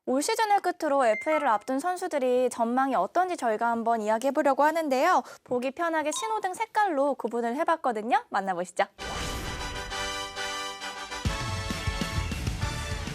올 시즌을 끝으로 FA를 앞둔 선수들이 전망이 어떤지 저희가 한번 이야기해보려고 하는데요. 보기 편하게 신호등 색깔로 구분을 해봤거든요. 만나보시죠.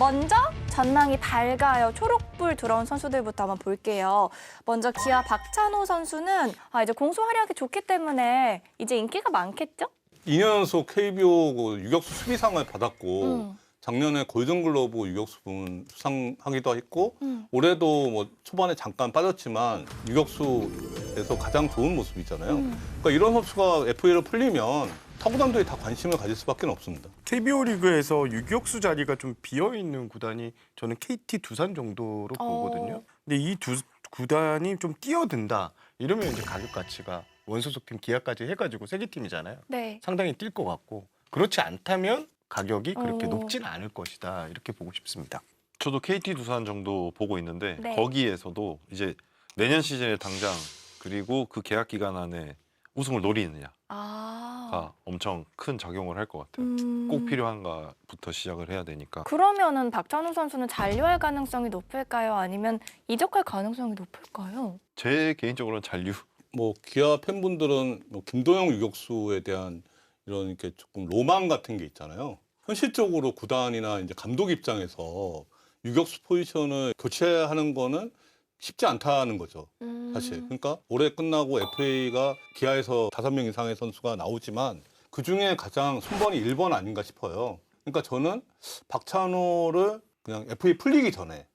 먼저 전망이 밝아요. 초록불 들어온 선수들부터 한번 볼게요. 먼저 기아 박찬호 선수는 이제 공수 활약이 좋기 때문에 이제 인기가 많겠죠? 2년 연속 KBO 유격수 수비상을 받았고 작년에 골든글러브 유격수 부문 수상하기도 했고 올해도 뭐 초반에 잠깐 빠졌지만 유격수에서 가장 좋은 모습이잖아요. 그러니까 이런 선수가 FA로 풀리면 타구단들이 다 관심을 가질 수밖에 없습니다. KBO 리그에서 유격수 자리가 좀 비어 있는 구단이 저는 KT 두산 정도로 보거든요. 근데 이 두 구단이 좀 뛰어든다 이러면 이제 가격 가치가 원소속팀 기아까지 해가지고 세 개 팀이잖아요. 네. 상당히 뛸 것 같고 그렇지 않다면 가격이 그렇게 높지는 않을 것이다 이렇게 보고 싶습니다. 저도 KT 두산 정도 보고 있는데 네. 거기에서도 이제 내년 시즌에 당장 그리고 그 계약 기간 안에 우승을 노리느냐가 엄청 큰 작용을 할 것 같아요. 꼭 필요한가부터 시작을 해야 되니까. 그러면은 박찬호 선수는 잔류할 가능성이 높을까요? 아니면 이적할 가능성이 높을까요? 제 개인적으로는 잔류. 뭐 기아 팬분들은 뭐 김도영 유격수에 대한 이런 이렇게 조금 로망 같은 게 있잖아요. 현실적으로 구단이나 이제 감독 입장에서 유격수 포지션을 교체하는 거는 쉽지 않다는 거죠. 사실. 그러니까 올해 끝나고 FA가 기아에서 5명 이상의 선수가 나오지만 그중에 가장 순번이 1번 아닌가 싶어요. 그러니까 저는 박찬호를 그냥 FA 풀리기 전에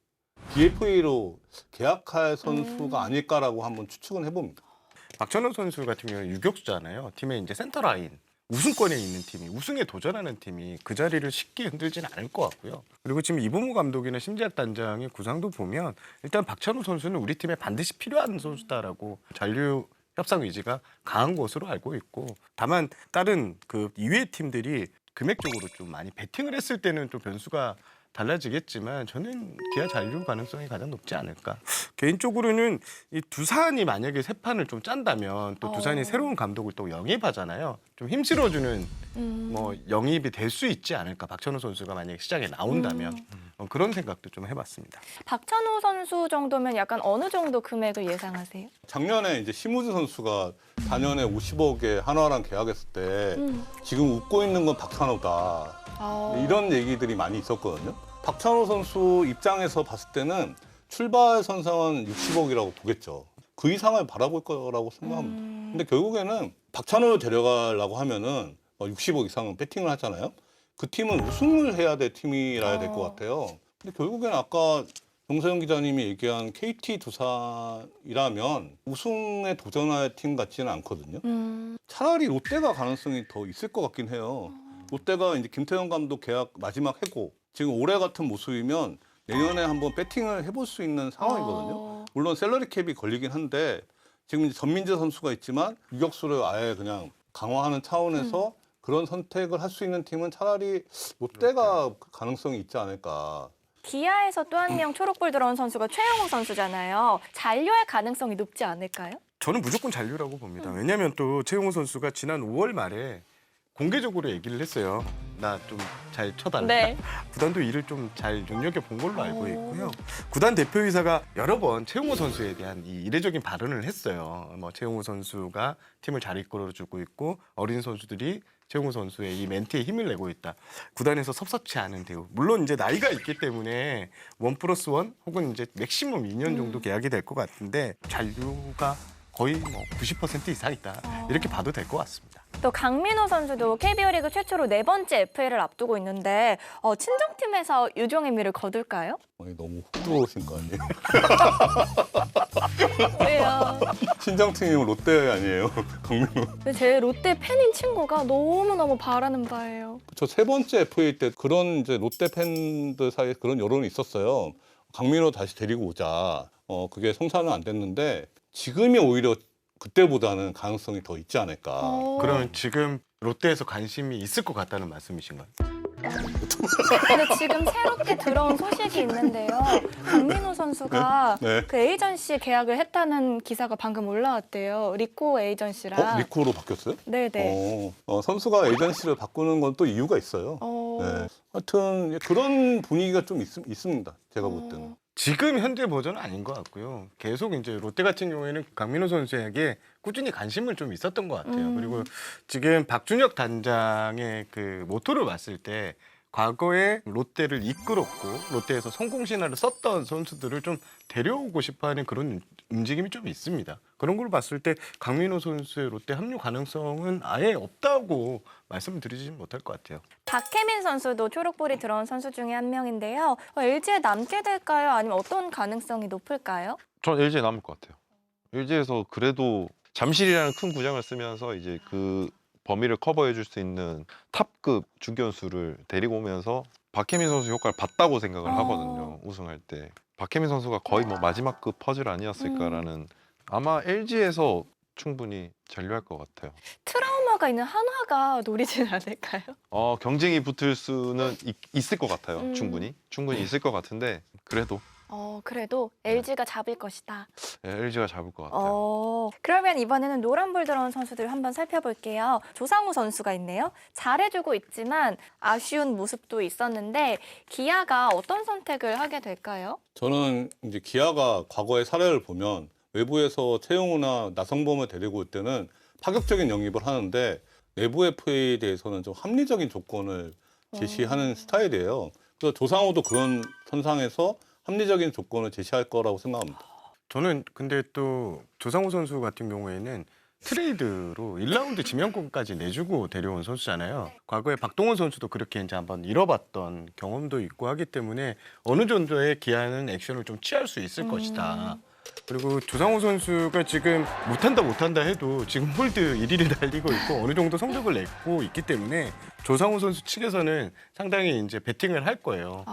DFA로 계약할 선수가 아닐까라고 한번 추측은 해봅니다. 박찬호 선수 같은 경우는 유격수잖아요. 팀의 이제 센터 라인. 우승권에 있는 팀이 우승에 도전하는 팀이 그 자리를 쉽게 흔들지는 않을 것 같고요. 그리고 지금 이범호 감독이나 심재학 단장의 구상도 보면 일단 박찬호 선수는 우리 팀에 반드시 필요한 선수다라고 잔류 협상 의지가 강한 것으로 알고 있고 다만 다른 그 이외의 팀들이 금액적으로 좀 많이 베팅을 했을 때는 좀 변수가 달라지겠지만 저는 기아 잔류 가능성이 가장 높지 않을까. 개인적으로는 이 두산이 만약에 새 판을 좀 짠다면 또 두산이 새로운 감독을 또 영입하잖아요. 좀 힘실어주는 뭐 영입이 될 수 있지 않을까. 박찬호 선수가 만약에 시장에 나온다면 그런 생각도 좀 해봤습니다. 박찬호 선수 정도면 약간 어느 정도 금액을 예상하세요? 작년에 이제 심우주 선수가 4년에 50억에 한화랑 계약했을 때 지금 웃고 있는 건 박찬호다. 이런 얘기들이 많이 있었거든요. 박찬호 선수 입장에서 봤을 때는 출발 선상은 60억이라고 보겠죠. 그 이상을 바라볼 거라고 생각합니다. 근데 결국에는 박찬호를 데려가려고 하면은 60억 이상은 배팅을 하잖아요. 그 팀은 우승을 해야 될 팀이라야 될 것 같아요. 근데 결국에는 아까 정세영 기자님이 얘기한 KT 두산이라면 우승에 도전할 팀 같지는 않거든요. 차라리 롯데가 가능성이 더 있을 것 같긴 해요. 롯데가 이제 김태형 감독 계약 마지막 해고 지금 올해 같은 모습이면 내년에 한번 배팅을 해볼 수 있는 상황이거든요. 물론 셀러리 캡이 걸리긴 한데 지금 이제 전민재 선수가 있지만 유격수를 아예 그냥 강화하는 차원에서 그런 선택을 할 수 있는 팀은 차라리 롯데가 가능성이 있지 않을까. 기아에서 또 한 명 초록불 들어온 선수가 최영호 선수잖아요. 잔류할 가능성이 높지 않을까요? 저는 무조건 잔류라고 봅니다. 왜냐하면 또 최용호 선수가 지난 5월 말에 공개적으로 얘기를 했어요. 나 좀 잘 쳐달라. 네. 구단도 이를 좀 잘 눈여겨본 걸로 알고 있고요. 구단 대표이사가 여러 번 최용호 선수에 대한 이 이례적인 발언을 했어요. 뭐 최용호 선수가 팀을 잘 이끌어주고 있고 어린 선수들이 최용호 선수의 이 멘트에 힘을 내고 있다. 구단에서 섭섭치 않은 대우. 물론 이제 나이가 있기 때문에 1+1 혹은 이제 맥시멈 2년 정도 계약이 될 것 같은데 잔류가 거의 뭐 90% 이상 있다. 이렇게 봐도 될 것 같습니다. 또 강민호 선수도 KBO 리그 최초로 4번째 FA를 앞두고 있는데 친정팀에서 유종의 미를 거둘까요? 너무 훅 들어오신 거 아니에요? 왜요? 친정팀이면 롯데 아니에요, 강민호. 근데 제 롯데 팬인 친구가 너무너무 바라는 바예요. 저 3번째 FA 때 그런 이제 롯데 팬들 사이에 그런 여론이 있었어요. 강민호 다시 데리고 오자. 그게 성사는 안 됐는데 지금이 오히려 그때보다는 가능성이 더 있지 않을까. 그러면 지금 롯데에서 관심이 있을 것 같다는 말씀이신가요? 근데 지금 새롭게 들어온 소식이 있는데요. 강민호 선수가 네. 그 에이전시 계약을 했다는 기사가 방금 올라왔대요. 리코 에이전시랑. 리코로 바뀌었어요? 네네. 선수가 에이전시를 바꾸는 건 또 이유가 있어요. 네. 하여튼 그런 분위기가 좀 있습니다. 제가 볼 때는. 지금 현재 버전은 아닌 것 같고요. 계속 이제 롯데 같은 경우에는 강민호 선수에게 꾸준히 관심을 좀 있었던 것 같아요. 그리고 지금 박준혁 단장의 그 모토를 봤을 때 과거에 롯데를 이끌었고 롯데에서 성공 신화를 썼던 선수들을 좀 데려오고 싶어하는 그런 움직임이 좀 있습니다. 그런 걸 봤을 때 강민호 선수의 롯데 합류 가능성은 아예 없다고 말씀드리지는 못할 것 같아요. 박혜민 선수도 초록볼이 들어온 선수 중에 한 명인데요. LG에 남게 될까요? 아니면 어떤 가능성이 높을까요? 전 LG에 남을 것 같아요. LG에서 그래도 잠실이라는 큰 구장을 쓰면서 이제 그 범위를 커버해 줄 수 있는 탑급 중견수를 데리고 오면서 박혜민 선수 효과를 봤다고 생각을 하거든요. 우승할 때. 박혜민 선수가 거의 뭐 마지막급 퍼즐 아니었을까라는 아마 LG에서 충분히 잔류할 것 같아요. 트라우마가 있는 한화가 노리진 않을까요? 경쟁이 붙을 수는 있을 것 같아요. 충분히 있을 것 같은데 그래도 그래도 LG가 잡을 것이다. LG가 잡을 것 같아요. 그러면 이번에는 노란볼 들어온 선수들 한번 살펴볼게요. 조상우 선수가 있네요. 잘해주고 있지만 아쉬운 모습도 있었는데 기아가 어떤 선택을 하게 될까요? 저는 이제 기아가 과거의 사례를 보면 외부에서 최용우나 나성범을 데리고 올 때는 파격적인 영입을 하는데 내부 FA에 대해서는 좀 합리적인 조건을 제시하는 스타일이에요. 그래서 조상우도 그런 선상에서 합리적인 조건을 제시할 거라고 생각합니다. 저는 근데 또 조상우 선수 같은 경우에는 트레이드로 1라운드 지명권까지 내주고 데려온 선수잖아요. 과거에 박동원 선수도 그렇게 이제 한번 잃어봤던 경험도 있고 하기 때문에 어느 정도의 기아는 액션을 좀 취할 수 있을 것이다. 그리고 조상우 선수가 지금 못한다 해도 지금 홀드 1위를 달리고 있고 어느 정도 성적을 내고 있기 때문에 조상우 선수 측에서는 상당히 이제 배팅을 할 거예요.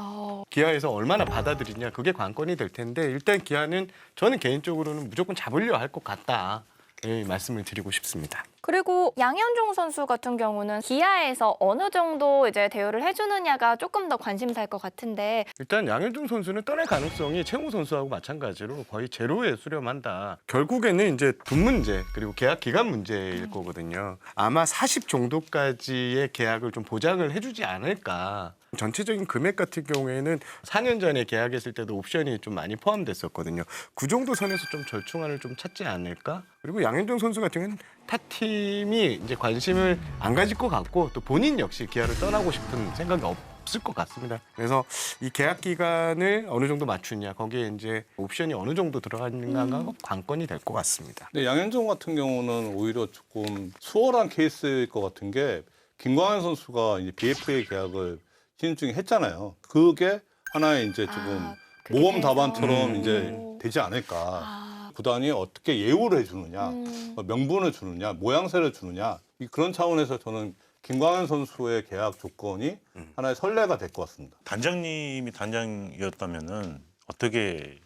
기아에서 얼마나 받아들이냐 그게 관건이 될 텐데 일단 기아는 저는 개인적으로는 무조건 잡으려 할 것 같다. 예, 말씀을 드리고 싶습니다. 그리고 양현종 선수 같은 경우는 기아에서 어느 정도 이제 대우를 해주느냐가 조금 더 관심사일 것 같은데 일단 양현종 선수는 떠날 가능성이 최용우 선수하고 마찬가지로 거의 제로에 수렴한다. 결국에는 이제 돈 문제 그리고 계약 기간 문제일 거거든요. 아마 40 정도까지의 계약을 좀 보장을 해주지 않을까. 전체적인 금액 같은 경우에는 4년 전에 계약했을 때도 옵션이 좀 많이 포함됐었거든요. 그 정도 선에서 좀 절충안을 좀 찾지 않을까? 그리고 양현종 선수 같은 경우는 타 팀이 이제 관심을 안 가질 것 같고 또 본인 역시 기아를 떠나고 싶은 생각이 없을 것 같습니다. 그래서 이 계약 기간을 어느 정도 맞추냐 거기에 이제 옵션이 어느 정도 들어가는가가 관건이 될 것 같습니다. 근데 양현종 같은 경우는 오히려 조금 수월한 케이스일 것 같은 게 김광현 선수가 이제 BFA 계약을 시즌 중에 했잖아요. 그게 하나의 이제 조금 그게 모범 돼서. 답안처럼 이제 되지 않을까. 구단이 어떻게 예우를 해주느냐, 명분을 주느냐, 모양새를 주느냐 그런 차원에서 저는 김광현 선수의 계약 조건이 하나의 선례가 될 것 같습니다. 단장님이 단장이었다면은 어떻게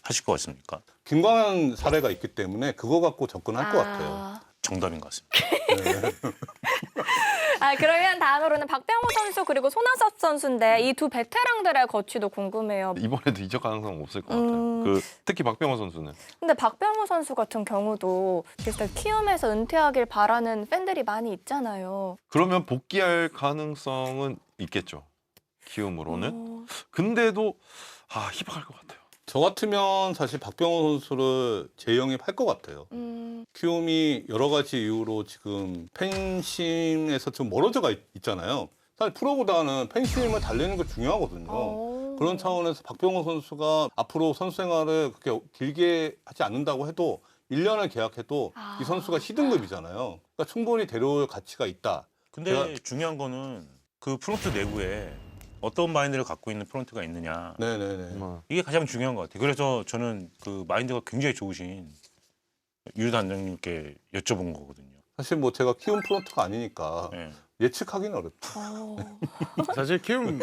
하실 것 같습니까? 김광현 사례가 있기 때문에 그거 갖고 접근할 것 같아요. 정답인 것 같습니다. 그러면 다음으로는 박병호 선수 그리고 손아섭 선수인데 이 두 베테랑들의 거취도 궁금해요. 이번에도 이적 가능성은 없을 것 같아요. 특히 박병호 선수는 근데 박병호 선수 같은 경우도 비슷하게 키움에서 은퇴하길 바라는 팬들이 많이 있잖아요. 그러면 복귀할 가능성은 있겠죠. 키움으로는. 근데도 희박할 것 같아요. 저 같으면 사실 박병호 선수를 재영입할 것 같아요. 키움이 여러 가지 이유로 지금 팬심에서 좀 멀어져 있잖아요. 사실 프로보다는 팬심을 달리는 게 중요하거든요. 그런 차원에서 박병호 선수가 앞으로 선수 생활을 그렇게 길게 하지 않는다고 해도 1년을 계약해도 이 선수가 시등급이잖아요. 그러니까 충분히 데려올 가치가 있다. 근데 중요한 거는 그 프론트 내부에 어떤 마인드를 갖고 있는 프론트가 있느냐. 네네네. 이게 가장 중요한 것 같아요. 그래서 저는 그 마인드가 굉장히 좋으신 유 단장님께 여쭤본 거거든요. 사실 뭐 제가 키움 프론트가 아니니까 네. 예측하기는 어렵다. 사실 키움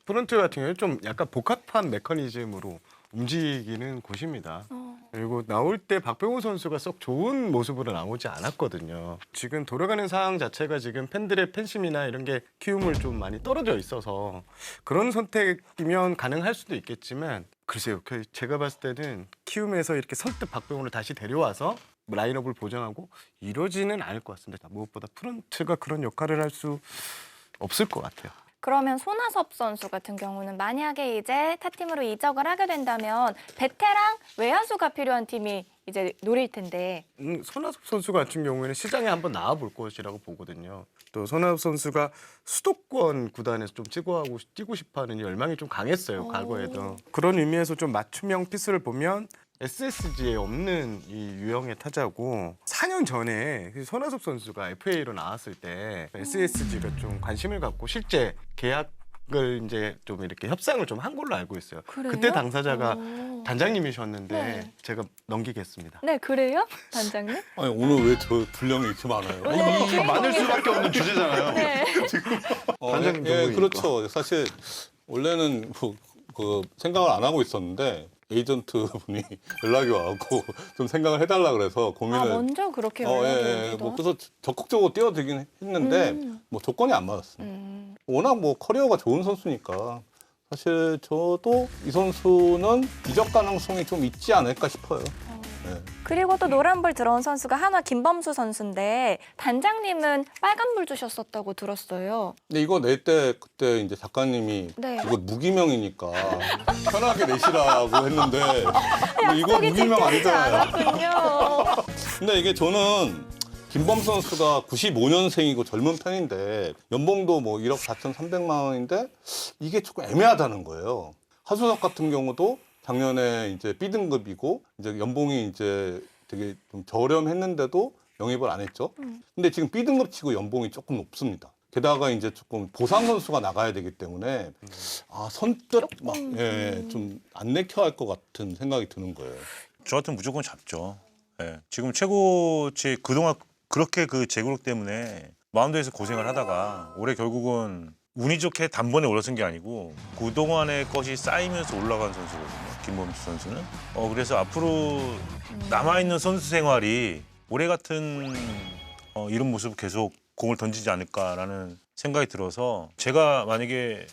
프론트 같은 경우는 좀 약간 복합한 메커니즘으로 움직이는 곳입니다. 그리고 나올 때 박병호 선수가 썩 좋은 모습으로 나오지 않았거든요. 지금 돌아가는 상황 자체가 지금 팬들의 팬심이나 이런 게 키움을 좀 많이 떨어져 있어서 그런 선택이면 가능할 수도 있겠지만 글쎄요. 제가 봤을 때는 키움에서 이렇게 설득 박병호를 다시 데려와서 라인업을 보장하고 이러지는 않을 것 같습니다. 무엇보다 프런트가 그런 역할을 할 수 없을 것 같아요. 그러면 손아섭 선수 같은 경우는 만약에 이제 타팀으로 이적을 하게 된다면 베테랑 외야수가 필요한 팀이 이제 노릴 텐데. 손아섭 선수 같은 경우에는 시장에 한번 나와볼 것이라고 보거든요. 또 손아섭 선수가 수도권 구단에서 좀 뛰고 싶어하는 열망이 좀 강했어요. 과거에도. 그런 의미에서 좀 맞춤형 피스를 보면 SSG에 없는 이 유형의 타자고 4년 전에 손아섭 선수가 FA로 나왔을 때 SSG가 좀 관심을 갖고 실제 계약을 이제 좀 이렇게 협상을 좀 한 걸로 알고 있어요. 그래요? 그때 당사자가 오. 단장님이셨는데 네. 제가 넘기겠습니다. 네, 그래요? 단장님? 아니 오늘 왜 저 분량이 이렇게 많아요? 네. 많을 수밖에 없는 주제잖아요. 네. 단장님 예, 예, 전문이니까. 그렇죠. 사실 원래는 그 생각을 안 하고 있었는데 에이전트 분이 연락이 와갖고 좀 생각을 해달라 그래서 고민을. 아, 먼저 그렇게 예, 연락이 예. 오기도. 뭐 그래서 적극적으로 뛰어들긴 했는데 뭐 조건이 안 맞았습니다. 워낙 뭐 커리어가 좋은 선수니까 사실 저도 이 선수는 이적 가능성이 좀 있지 않을까 싶어요. 네. 그리고 또 노란불 들어온 선수가 한화 김범수 선수인데 단장님은 빨간불 주셨었다고 들었어요. 근데 이거 낼 때 그때 이제 작가님이 네. 이거 무기명이니까 편하게 내시라고 했는데 근데 이거 무기명 아니잖아요. 않았군요. 근데 이게 저는 김범수 선수가 95년생이고 젊은 편인데 연봉도 뭐 1억 4,300만 원인데 이게 조금 애매하다는 거예요. 하수석 같은 경우도 작년에 이제 B등급이고 이제 연봉이 이제 되게 좀 저렴했는데도 영입을 안 했죠. 근데 지금 B등급 치고 연봉이 조금 높습니다. 게다가 이제 조금 보상 선수가 나가야 되기 때문에 아 선뜻 막 좀 안 내켜 할 것 같은 생각이 드는 거예요. 저 같으면 무조건 잡죠. 예. 지금 최고치 그동안 그렇게 그 제구력 때문에 마운드에서 고생을 하다가 올해 결국은 운이 좋게 단번에 올라선 게 아니고 그동안의 것이 쌓이면서 올라간 선수거든요. 김범수 선수는. 그래서 앞으로 남아있는 선수 생활이 올해 같은 이런 모습 계속 공을 던지지 않을까라는 생각이 들어서 제가 만약에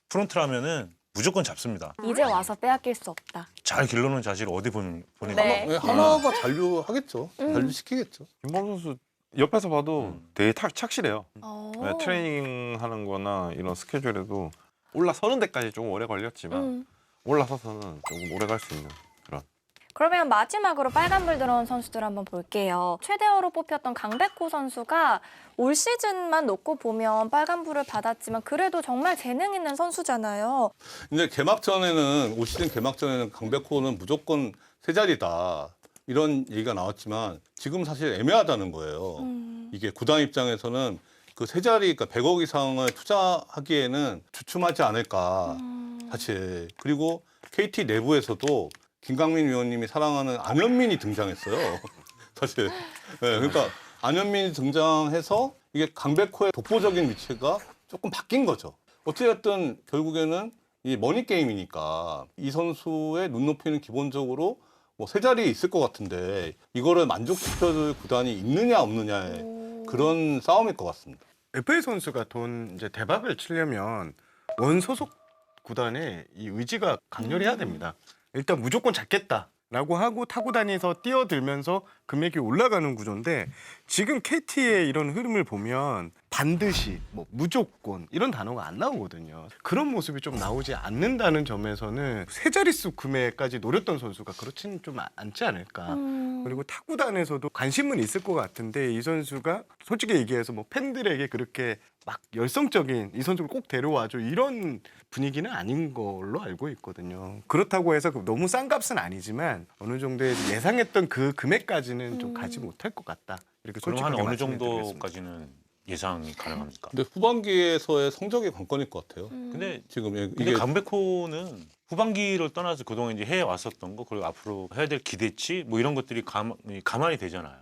프론트라면은 무조건 잡습니다. 이제 와서 빼앗길 수 없다. 잘 길러놓은 자식을 어디 보내냐. 네. 네, 하나가 잔류하겠죠. 잔류시키겠죠. 김범수 선수 옆에서 봐도 되게 착실해요. 어. 네, 트레이닝 하는 거나 이런 스케줄에도 올라서는 데까지 조금 오래 걸렸지만 올라서서는 조금 오래 갈 수 있는 그런. 그러면 마지막으로 빨간불 들어온 선수들 한번 볼게요. 최대어로 뽑혔던 강백호 선수가 올 시즌만 놓고 보면 빨간불을 받았지만 그래도 정말 재능 있는 선수잖아요. 근데 개막전에는 올 시즌 개막전에는 강백호는 무조건 세 자리다 이런 얘기가 나왔지만 지금 사실 애매하다는 거예요. 이게 구단 입장에서는 그 세 자리, 그러니까 100억 이상을 투자하기에는 주춤하지 않을까 사실. 그리고 KT 내부에서도 김강민 위원님이 사랑하는 안현민이 등장했어요. 사실. 네, 그러니까 안현민이 등장해서 이게 강백호의 독보적인 위치가 조금 바뀐 거죠. 어찌됐든 결국에는 이 머니 게임이니까 이 선수의 눈높이는 기본적으로 뭐 세 자리에 있을 것 같은데 이거를 만족시켜줄 구단이 있느냐 없느냐의 그런 싸움일 것 같습니다. FA 선수가 돈 이제 대박을 치려면 원 소속 구단의 이 의지가 강렬해야 됩니다. 일단 무조건 잡겠다라고 하고 타고 다니면서 뛰어들면서 금액이 올라가는 구조인데 지금 KT의 이런 흐름을 보면 반드시 뭐 무조건 이런 단어가 안 나오거든요. 그런 모습이 좀 나오지 않는다는 점에서는 세 자릿수 금액까지 노렸던 선수가 그렇지는 좀 않지 않을까. 그리고 타구단에서도 관심은 있을 것 같은데 이 선수가 솔직히 얘기해서 뭐 팬들에게 그렇게 막 열성적인 이 선수를 꼭 데려와줘 이런 분위기는 아닌 걸로 알고 있거든요. 그렇다고 해서 너무 싼 값은 아니지만 어느 정도의 예상했던 그 금액까지는 좀 가지 못할 것 같다. 이렇게 그럼 솔직하게 한 어느 말씀드리겠습니다. 정도까지는 예상이 가능합니까? 근데 후반기에서의 성적이 관건일 것 같아요. 근데 지금 근데 이게 강백호는 후반기를 떠나서 그동안 이제 해외 왔었던 거 그리고 앞으로 해야 될 기대치 뭐 이런 것들이 가만히 되잖아요.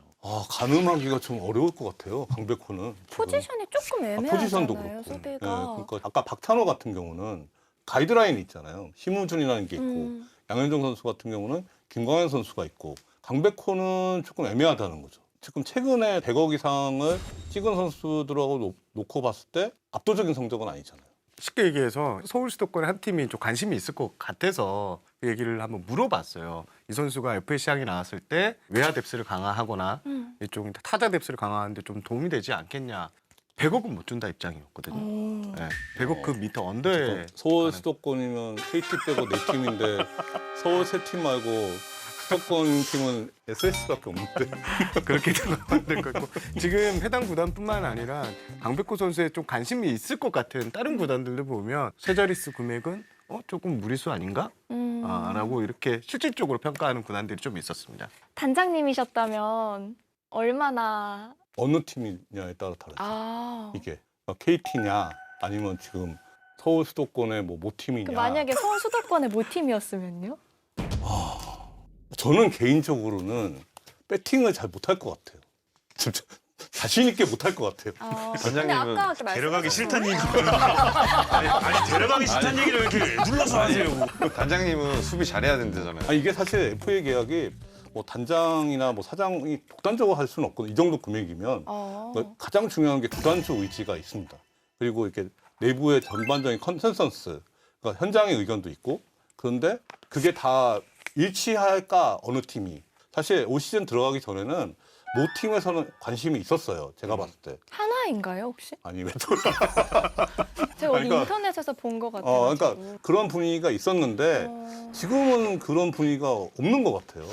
가늠하기가 좀 어려울 것 같아요. 강백호는. 포지션이 조금 포지션도 애매하잖아요, 그렇고. 수비가. 그러니까 아까 박찬호 같은 경우는 가이드라인이 있잖아요. 심우준이라는 게 있고 양현종 선수 같은 경우는 김광현 선수가 있고 강백호는 조금 애매하다는 거죠. 지금 최근에 100억 이상을 찍은 선수들하고 놓고 봤을 때 압도적인 성적은 아니잖아요. 쉽게 얘기해서 서울 수도권에 한 팀이 좀 관심이 있을 것 같아서 그 얘기를 한번 물어봤어요. 이 선수가 FA 시장에 나왔을 때 외야 뎁스를 강화하거나 이쪽 타자 뎁스를 강화하는데 좀 도움이 되지 않겠냐. 100억은 못 준다 입장이었거든요. 네, 100억 그 미터 언더에 서울 수도권이면 KT 빼고 4팀인데 서울 3팀 말고 수도권 팀은 SS밖에 없는데. 그렇게 되면 안 될 것 같고 지금 해당 구단뿐만 아니라 강백호 선수에 좀 관심이 있을 것 같은 다른 구단들도 보면 세 자릿수 금액은 조금 무리수 아닌가? 라고 이렇게 실질적으로 평가하는 구단들이 좀 있었습니다. 단장님이셨다면 얼마나 어느 팀이냐에 따라 다르죠. 아. 이게 KT냐 아니면 지금 서울 수도권의 뭐 모팀이냐. 그 만약에 서울 수도권의 모팀이었으면요? 저는 개인적으로는 배팅을 잘 못할 것 같아요. 진짜 자신 있게 못할 것 같아요. 근데 단장님은 아까 그 데려가기 말씀하신 싫다는 거예요? 얘기. 아니 데려가기 싫다는 얘기를 이렇게 눌러서 하세요. 단장님은 수비 잘해야 된다잖아요. 아니 이게 사실 FA 계약이 뭐 단장이나 뭐 사장이 독단적으로 할 수는 없거든요. 이 정도 금액이면 그러니까 가장 중요한 게 구단주 의지가 있습니다. 그리고 이렇게 내부의 전반적인 컨센서스, 그러니까 현장의 의견도 있고 그런데 그게 다 일치할까 어느 팀이 사실 올 시즌 들어가기 전에는 모 팀에서는 관심이 있었어요. 제가 봤을 때. 하나인가요 혹시? 아니 왜 또? 제가 어디 그러니까- 인터넷에서 본 것 같아요. 그러니까 그런 분위기가 있었는데 지금은 그런 분위기가 없는 것 같아요.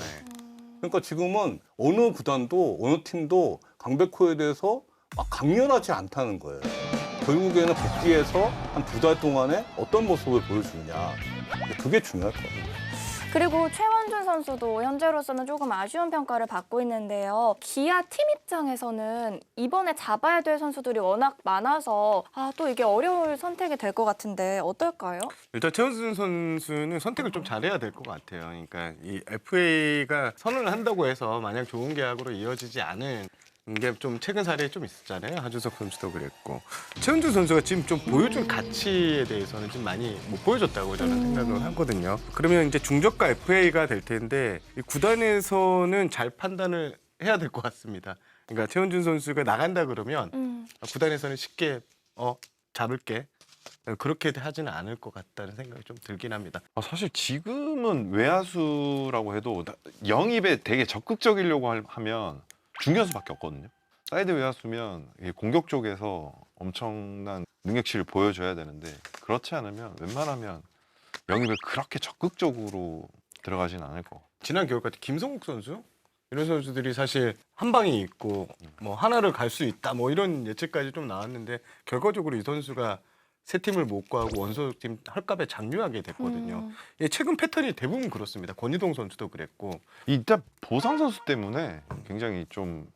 그러니까 지금은 어느 구단도 어느 팀도 강백호에 대해서 막 강렬하지 않다는 거예요. 결국에는 복귀해서 한 2달 동안에 어떤 모습을 보여주느냐. 그게 중요할 것 같아요. 그리고 최원준 선수도 현재로서는 조금 아쉬운 평가를 받고 있는데요. 기아 팀 입장에서는 이번에 잡아야 될 선수들이 워낙 많아서 또 이게 어려울 선택이 될 것 같은데 어떨까요? 일단 최원준 선수는 선택을 좀 잘해야 될 것 같아요. 그러니까 이 FA가 선언을 한다고 해서 만약 좋은 계약으로 이어지지 않은 게 좀 최근 사례에 좀 있었잖아요. 하준석 선수도 그랬고 최원준 선수가 지금 좀 보여줄 가치에 대해서는 좀 많이 못 보여줬다고 저는 생각을 하거든요. 그러면 이제 중저가 FA가 될 텐데 이 구단에서는 잘 판단을 해야 될 것 같습니다. 그러니까 최원준 선수가 나간다 그러면 구단에서는 쉽게 잡을게 그렇게 하지는 않을 것 같다는 생각이 좀 들긴 합니다. 사실 지금은 외야수라고 해도 영입에 되게 적극적이려고 하면 중견수밖에 없거든요. 사이드 외야수면 이게 공격 쪽에서 엄청난 능력치를 보여줘야 되는데 그렇지 않으면 웬만하면 영입에 그렇게 적극적으로 들어가진 않을 거. 지난 겨울 같은 김성국 선수 이런 선수들이 사실 한 방이 있고 뭐 하나를 갈 수 있다 뭐 이런 예측까지 좀 나왔는데 결과적으로 이 선수가 세 팀을 못 구하고 원소팀 헐값에 장류하게 됐거든요. 예, 최근 패턴이 대부분 그렇습니다. 권희동 선수도 그랬고 일단 보상 선수 때문에 굉장히 좀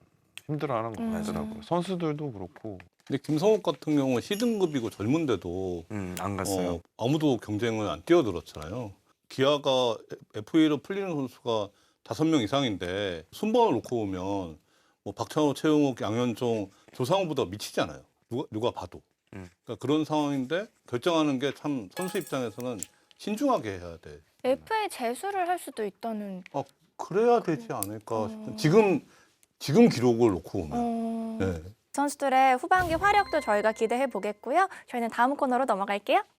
힘들어하는 것 같더라고요. 선수들도 그렇고. 근데 김성욱 같은 경우는 C등급이고 젊은데도 안 갔어요. 아무도 경쟁을 안 뛰어들었잖아요. 기아가 FA로 풀리는 선수가 5명 이상인데 순번을 놓고 보면 뭐 박찬호, 최용욱, 양현종, 조상우보다 미치잖아요. 누가 봐도. 그러니까 그런 상황인데 결정하는 게 참 선수 입장에서는 신중하게 해야 돼. FA 재수를 할 수도 있다는. 그래야 되지 않을까 싶은. 지금 기록을 놓고 보면. 네. 선수들의 후반기 활약도 저희가 기대해 보겠고요. 저희는 다음 코너로 넘어갈게요.